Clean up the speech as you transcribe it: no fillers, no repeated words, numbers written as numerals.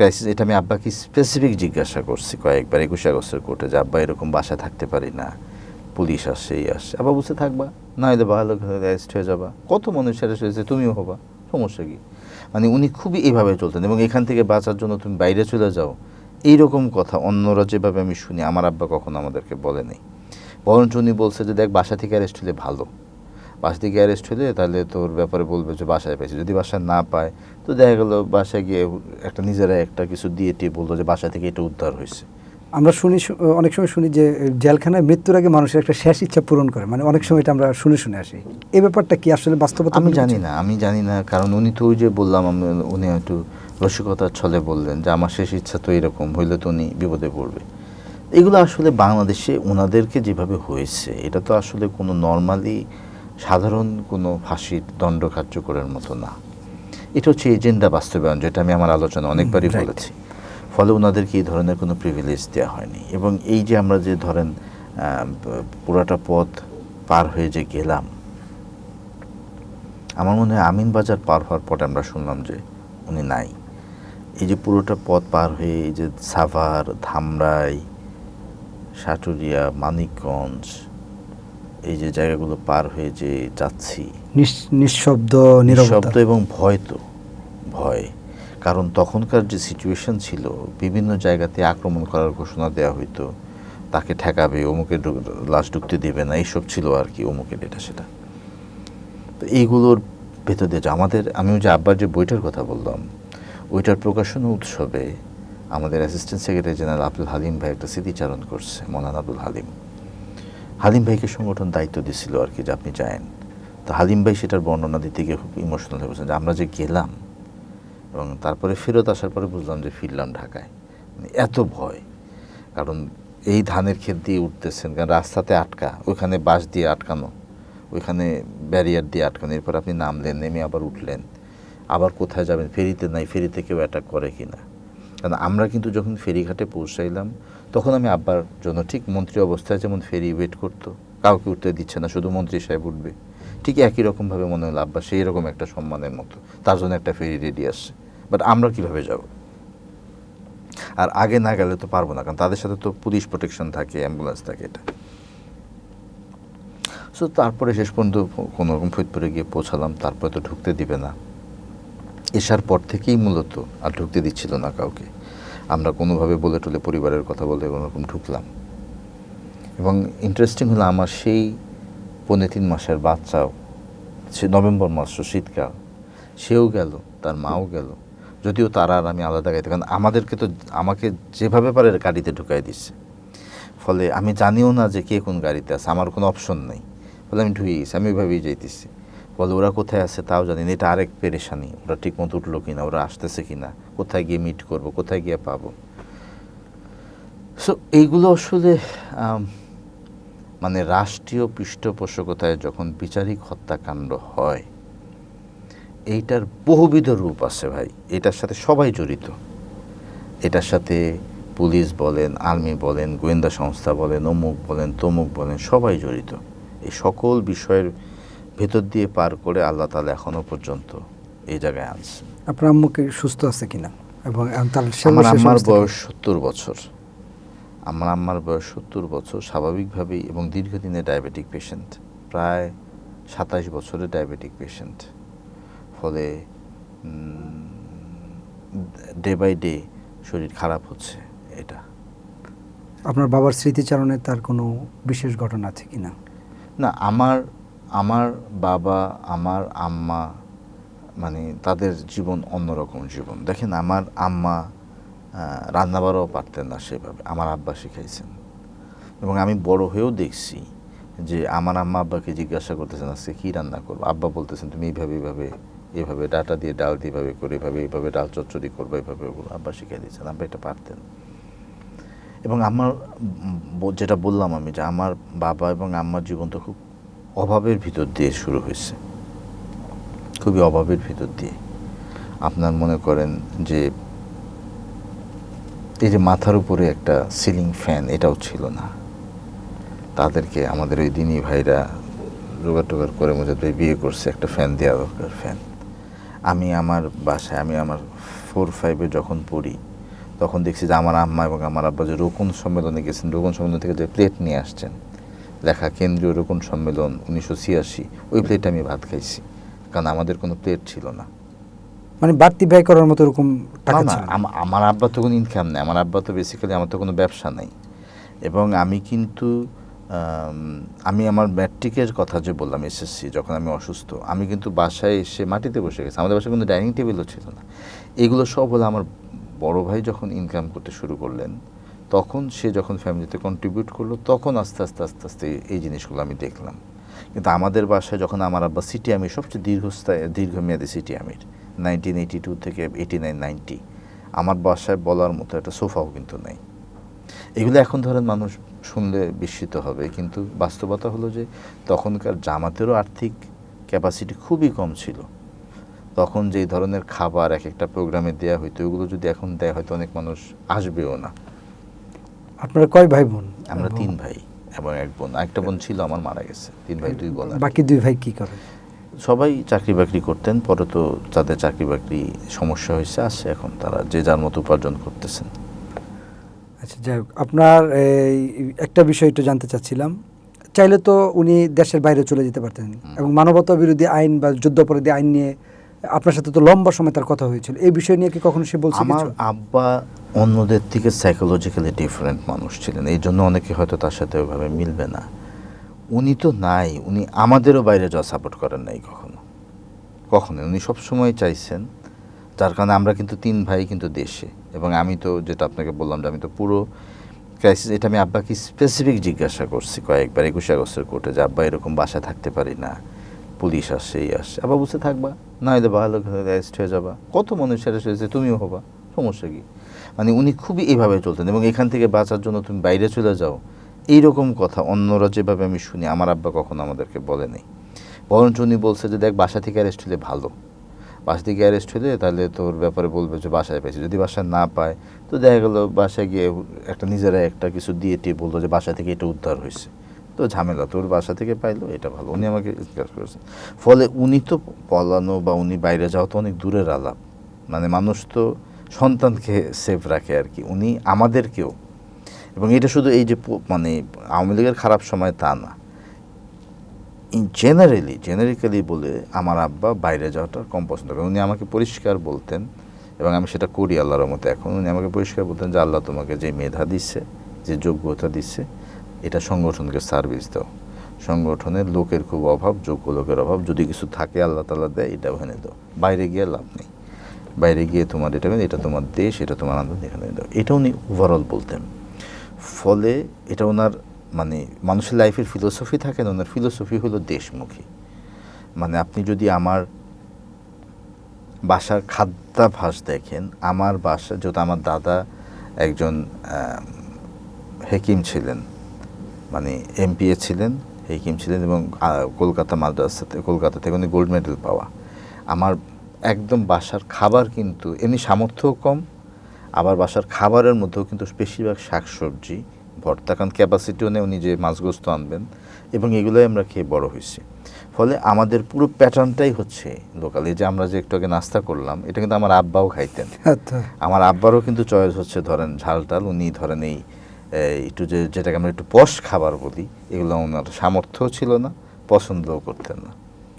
Crisis, এটা আমি আব্বাকে স্পেসিফিক জিজ্ঞাসা করছি কয়েকবার 21 আগস্টের কোর্টে যে আব্বা এরকম বাসায় থাকতে পারি না, পুলিশ আসে এই আসে। আব্বা বুঝতে থাকবা, না হলে ভালো অ্যারেস্ট হয়ে যাবা, কত মানুষ অ্যারেস্ট হয়েছে, তুমিও হবা, সমস্যা কি। মানে উনি খুবই এইভাবে চলতেন। এবং এখান থেকে বাঁচার জন্য তুমি বাইরে চলে যাও, এইরকম কথা অন্যরা যেভাবে আমি শুনি আমার আব্বা কখনো আমাদেরকে বলে নেই। বরঞ্চ উনি বলছে যে দেখ বাসা থেকে অ্যারেস্ট হলে ভালো, বাসা থেকে অ্যারেস্ট হলে তাহলে তোর ব্যাপারে বলবে যে বাসায় পেয়েছে, যদি বাসায় না পায় তো দেখা গেলো বাসায় গিয়ে একটা নিজেরা একটা কিছু দিয়ে টিয়ে বললো যে বাসা থেকে এটা উদ্ধার হয়েছে। আমরা শুনি, অনেক সময় শুনি যে জেলখানায় মৃত্যুর আগে মানুষের একটা শেষ ইচ্ছা পূরণ করে, মানে অনেক সময় এটা আমরা শুনে আসি। এই ব্যাপারটা কি আসলে বাস্তবতা? আমি জানি না, কারণ উনি তো ওই যে বললাম উনি হয়তো রসিকতার ছলে বললেন যে আমার শেষ ইচ্ছা তো এরকম হইলে তো উনি বিপদে পড়বে। এগুলো আসলে বাংলাদেশে ওনাদেরকে যেভাবে হয়েছে এটা তো আসলে কোনো নর্মালি সাধারণ কোনো ফাঁসির দণ্ড কার্যকরের মতো না। এটা হচ্ছে এজেন্ডা বাস্তবায়ন, যেটা আমি আমার আলোচনা অনেকবারই বলেছি। ফলে ওনাদেরকে এই ধরনের কোনো প্রিভিলেজ দেওয়া হয়নি। এবং এই যে আমরা যে ধরেন পুরাটা পথ পার হয়ে যে গেলাম, আমার মনে হয় আমিনবাজার পার হওয়ার পরে আমরা শুনলাম যে উনি নাই। এই যে পুরোটা পথ পার হয়ে এই যে সাভার, ধামরাই, সাটুরিয়া, মানিকগঞ্জ, এই যে জায়গাগুলো পার হয়ে যে যাচ্ছি, নিঃশব্দ এবং ভয়। কারণ তখনকার যে সিচুয়েশন ছিল, বিভিন্ন জায়গাতে আক্রমণ করার ঘোষণা দেওয়া হইতো, তাকে ঠেকাবে, অমুকের লাশ ঢুকতে দেবে না, এইসব ছিল আর কি, অমুকের এটা সেটা। তো এইগুলোর ভেতর দিয়ে আমিও যে আব্বার যে বইটার কথা বললাম, ওইটার প্রকাশনা উৎসবে আমাদের assistant secretary general Abdul Halim ভাই একটা স্মৃতিচারণ করছে। মৌলানা আব্দুল হালিম ভাইকে সংগঠন দায়িত্ব দিছিল আর কি যে আপনি যায়েন। তো হালিম ভাই সেটার বর্ণনা দিতে গিয়ে খুব ইমোশনাল হয়ে বলছেন যে আমরা যে গেলাম এবং তারপরে ফেরত আসার পরে বুঝলাম যে ফিরলাম ঢাকায়, মানে এত ভয়। কারণ এই ধানের ক্ষেত দিয়ে উঠতেছেন, কারণ রাস্তাতে আটকা, ওইখানে বাঁশ দিয়ে আটকানো, ওইখানে ব্যারিয়ার দিয়ে আটকানো, এরপর আপনি নামলেন, নেমে আবার উঠলেন, আবার কোথায় যাবেন, ফেরিতে নাই, ফেরিতে কেউ অ্যাটাক করে কি না। কারণ আমরা কিন্তু যখন ফেরিঘাটে পৌঁছাইলাম তখন আমি আব্বার জন্য ঠিক মন্ত্রী অবস্থায় যেমন ফেরি ওয়েট করতো, কাউকে উঠতে দিচ্ছে না, শুধু মন্ত্রী সাহেব উঠবে, ঠিক একই রকমভাবে মনে হলো আব্বা সেই রকম একটা সম্মানের মতো, তার জন্য একটা ফেরি রেডি আসছে। বাট আমরা কীভাবে যাব? আর আগে না গেলে তো পারবো না, কারণ তাদের সাথে তো পুলিশ প্রোটেকশন থাকে, অ্যাম্বুলেন্স থাকে, এটা। সো তারপরে শেষ পর্যন্ত কোনোরকম ফরিদপুরে গিয়ে পৌঁছালাম। তারপরে তো ঢুকতে দিবে না, এসার পর থেকেই মূলত আর ঢুকতে দিচ্ছিল না কাউকে। আমরা কোনোভাবে বলে টলে পরিবারের কথা বলে কোনোরকম ঢুকলাম। এবং ইন্টারেস্টিং হলো আমার সেই 3.5 মাসের বাচ্চাও, সে নভেম্বর মাস, শীতকাল, সেও গেল, তার মাও গেল, যদিও তারা আর আমি আলাদা গাড়িতে, কারণ আমাকে যেভাবে পারে গাড়িতে ঢুকাই দিচ্ছে। ফলে আমি জানিও না যে কে কোন গাড়িতে আছে, আমার কোনো অপশন নেই। ফলে আমি ঢুকে গেছি, আমি ওইভাবেই যাইতেছি। বলে ওরা কোথায় আছে তাও জানি না, এটা আরেক পেরেশানি, ওরা ঠিক মতো উঠলো কিনা, ওরা আসতেছে কিনা, কোথায় গিয়ে মিট করব, কোথায় গিয়ে পাবো। সো এইগুলো আসলে মানে রাষ্ট্রীয় পৃষ্ঠপোষকতায় যখন বিচারিক হত্যাকাণ্ড হয়, এইটার বহুবিধ রূপ আছে ভাই। এটার সাথে সবাই জড়িত, এটার সাথে পুলিশ বলেন, আর্মি বলেন, গোয়েন্দা সংস্থা বলেন, অমুক বলেন, তমুক বলেন, সবাই জড়িত। এই সকল বিষয়ের ভেতর দিয়ে পার করে আল্লাহ তাআলা এখনো পর্যন্ত এই জায়গায় আনছে। আপনার আম্মুকে সুস্থ আছে কিনা? এবং আমার আম্মার বয়স 70 বছর। আমার আম্মার বয়স 70 বছর, স্বাভাবিকভাবেই, এবং দীর্ঘদিনের ডায়াবেটিক পেশেন্ট, প্রায় 27 বছরের ডায়াবেটিক পেশেন্ট। ফলে ডে বাই ডে শরীর খারাপ হচ্ছে। এটা আপনার বাবার স্মৃতিচারণে তার কোনো বিশেষ ঘটনা আছে কিনা? না, আমার বাবা, আমার আম্মা, মানে তাদের জীবন অন্যরকম জীবন। দেখেন, আমার আম্মা রান্নাবাড়াও পারতেন না সেভাবে, আমার আব্বা শিখাইছেন। এবং আমি বড় হয়েও দেখছি যে আমার আম্মা আব্বাকে জিজ্ঞাসা করতেছেন আজকে কী রান্না করবো, আব্বা বলতেছেন তুমি এইভাবে ডাটা দিয়ে ডাল দিয়ে এভাবে করে এইভাবে ডাল চচ্চড়ি করবো, এইভাবে, ওগুলো আব্বা শিখাই দিয়েছেন, আব্বা এটা পারতেন। এবং আমার যেটা বললাম আমি, যে আমার বাবা এবং আম্মার জীবনটা খুব অভাবের ভিতর দিয়ে শুরু হয়েছে, খুবই অভাবের ভিতর দিয়ে। আপনার মনে করেন যে এই যে মাথার উপরে একটা সিলিং ফ্যান, এটাও ছিল না তাদেরকে। আমাদের ওই দিনই ভাইরা জোগাড় করে মজাদ ভাই বিয়ে করছে, একটা ফ্যান দেওয়া দরকার, ফ্যান। আমি আমার বাসায়, আমি আমার 4-5 যখন পড়ি তখন দেখছি যে আমার আম্মা এবং আমার আব্বা যে রোকন সম্মেলনে গেছেন, রোকন সম্মেলন থেকে যে প্লেট নিয়ে আসছেন লেখা কেন্দ্রীয় রোকন সম্মেলন 1986, ওই প্লেটে আমি ভাত খাইছি, কারণ আমাদের কোনো প্লেট ছিল না। মানে বাড়তি ব্যয় করার মতো এরকম টাকা না ছিল না। আমার আব্বা তো কোনো ইনকাম নেই, আমার আব্বা তো বেসিক্যালি, আমার তো কোনো ব্যবসা নেই। এবং আমি কিন্তু আমি আমার ম্যাট্রিকের কথা যে বললাম, এসএসসি যখন আমি অসুস্থ, আমি কিন্তু বাসায় এসে মাটিতে বসে গেছি, আমাদের বাসায় কোনো ডাইনিং টেবিলও ছিল না। এগুলো সব হলো আমার বড় ভাই যখন ইনকাম করতে শুরু করলেন, তখন সে যখন ফ্যামিলিতে কন্ট্রিবিউট করলো, তখন আস্তে আস্তে আস্তে আস্তে এই জিনিসগুলো আমি দেখলাম। কিন্তু আমাদের বাসায় যখন আমার আব্বা সিটি আমির, সবচেয়ে দীর্ঘমেয়াদী সিটি আমির 1982 থেকে 89-90, আমার বাসায় বলার মতো একটা সোফাও কিন্তু নেই। এগুলো এখন ধরেন মানুষ শুনলে বিস্মিত হবে, কিন্তু বাস্তবতা হলো যে তখনকার জামাতেরও আর্থিক ক্যাপাসিটি খুবই কম ছিল। তখন যেই ধরনের খাবার এক একটা প্রোগ্রামে দেওয়া হইতো, ওগুলো যদি এখন দেয় হয়তো অনেক মানুষ আসবেও না। আপনারা কয় ভাই বোন? আমরা 3 ভাই এবং 1 বোন, একটা বোন ছিল আমার, মারা গেছে। 3 ভাই 2 বোন। বাকি 2 ভাই কি করে? সবাই চাকরি বাকরি করতেন, পরে তো তাদের চাকরি বাকরি সমস্যা হয়েছে, আসছে এখন তারা যে যার মতো উপার্জন করতেছেন। আচ্ছা, যাই হোক, আপনার এই একটা বিষয় একটু জানতে চাচ্ছিলাম। চাইলে তো উনি দেশের বাইরে চলে যেতে পারতেন, এবং মানবতা বিরোধী আইন বা যুদ্ধাপরাধী আইন নিয়ে আপনার সাথে তো লম্বা সময় তার কথা হয়েছিল। এই বিষয় নিয়ে কি কখনো সে বলছে আমার কিছু? আব্বা অন্যদের থেকে সাইকোলজিক্যালি ডিফারেন্ট মানুষ ছিলেন, এই জন্য অনেকে হয়তো তার সাথে ওইভাবে মিলবে না। উনি তো নাই, উনি আমাদেরও বাইরে যাওয়া সাপোর্ট করেন নাই কখনো কখনো। উনি সবসময় চাইছেন, যার কারণে আমরা কিন্তু 3 ভাই কিন্তু দেশে, এবং আমি তো যেটা আপনাকে বললাম যে আমি তো পুরো ক্রাইসিস, এটা আমি আব্বাকে স্পেসিফিক জিজ্ঞাসা করছি কয়েকবার 21 আগস্টের কোর্টে, যে আব্বা এরকম বাসায় থাকতে পারি না, পুলিশ আসছে, এই আসছে। আব্বা বুঝতে থাকবা, না হলে ভালো অ্যারেস্ট হয়ে যাবা, কত মানুষ অ্যারেস্ট হয়েছে, তুমিও হবা, সমস্যা কী? মানে উনি খুবই এইভাবে চলতেন, এবং এখান থেকে বাঁচার জন্য তুমি বাইরে চলে যাও, এইরকম কথা অন্যরা যেভাবে আমি শুনি, আমার আব্বা কখনো আমাদেরকে বলে নেই। বরঞ্চ উনি বলছে যে দেখ, বাসা থেকে অ্যারেস্ট হলে ভালো, বাসা থেকে অ্যারেস্ট হলে তাহলে তোর ব্যাপারে বলবে যে বাসায় পেয়েছে, যদি বাসায় না পায় তো দেখা গেল বাসায় গিয়ে একটা নিজেরা একটা কিছু দিয়ে টিয়ে বললো যে বাসা থেকে এটা উদ্ধার হয়েছে, তো ঝামেলা, তোর বাসা থেকে পাইলো, এটা ভালো। উনি আমাকে জিজ্ঞাসা করেছেন। ফলে উনি তো পলানো বা উনি বাইরে যাওয়া তো অনেক দূরের আলাপ, মানে মানুষ তো সন্তানকে সেফ রাখে আর কি, উনি আমাদেরকেও। এবং এটা শুধু এই যে মানে আওয়ামী লীগের খারাপ সময় তা না, জেনারিক্যালি বলে আমার আব্বা বাইরে যাওয়াটা কম পছন্দ করেন। উনি আমাকে পরিষ্কার বলতেন, এবং আমি সেটা করি আল্লাহর মতো এখন। উনি আমাকে পরিষ্কার বলতেন যে আল্লাহ তোমাকে যে মেধা দিচ্ছে, যে যোগ্যতা দিচ্ছে, এটা সংগঠনকে সার্ভিস দাও। সংগঠনের লোকের খুব অভাব, যোগ্য লোকের অভাব, যদি কিছু থাকে আল্লাহ তাআলা দেয়, এটা ওখানে দাও, বাইরে গিয়ে লাভ নেই। বাইরে গিয়ে তোমার এটা তোমার দেশ, এটা তোমার আনন্দ, এখানে দাও। এটা উনি ওভারঅল বলতেন। ফলে এটা ওনার মানে মানুষের লাইফের ফিলোসফি থাকে না, ওনার ফিলোসফি হলো দেশমুখী। মানে আপনি যদি আমার বাসার খাদ্যাভ্যাস দেখেন, আমার বাসা, যেহেতু আমার দাদা একজন হেকিম ছিলেন, মানে এমপিএ ছিলেন, হেকিম ছিলেন, এবং কলকাতা মাদ্রাসাতে, কলকাতা থেকে উনি গোল্ড মেডেল পাওয়া। আমার একদম বাসার খাবার কিন্তু এমনি সামর্থ্যও কম, আবার বাসার খাবারের মধ্যেও কিন্তু বেশিরভাগ শাকসবজি ভর্তা, কারণ ক্যাপাসিটিও নেই, উনি যে মাছগোস্ত আনবেন, এবং এগুলোই আমরা খেয়ে বড় হয়েছি। ফলে আমাদের পুরো প্যাটার্নটাই হচ্ছে লোকাল। এই যে আমরা যে একটু আগে নাস্তা করলাম, এটা কিন্তু আমার আব্বাও খাইতেন। আচ্ছা, আমার আব্বারও কিন্তু চয়েস হচ্ছে ধরেন ঝাল টাল, উনি ধরেন এই একটু যেটাকে আমরা একটু পশ খাবার বলি, এগুলো ওনার সামর্থ্যও ছিল না, পছন্দও করতেন না।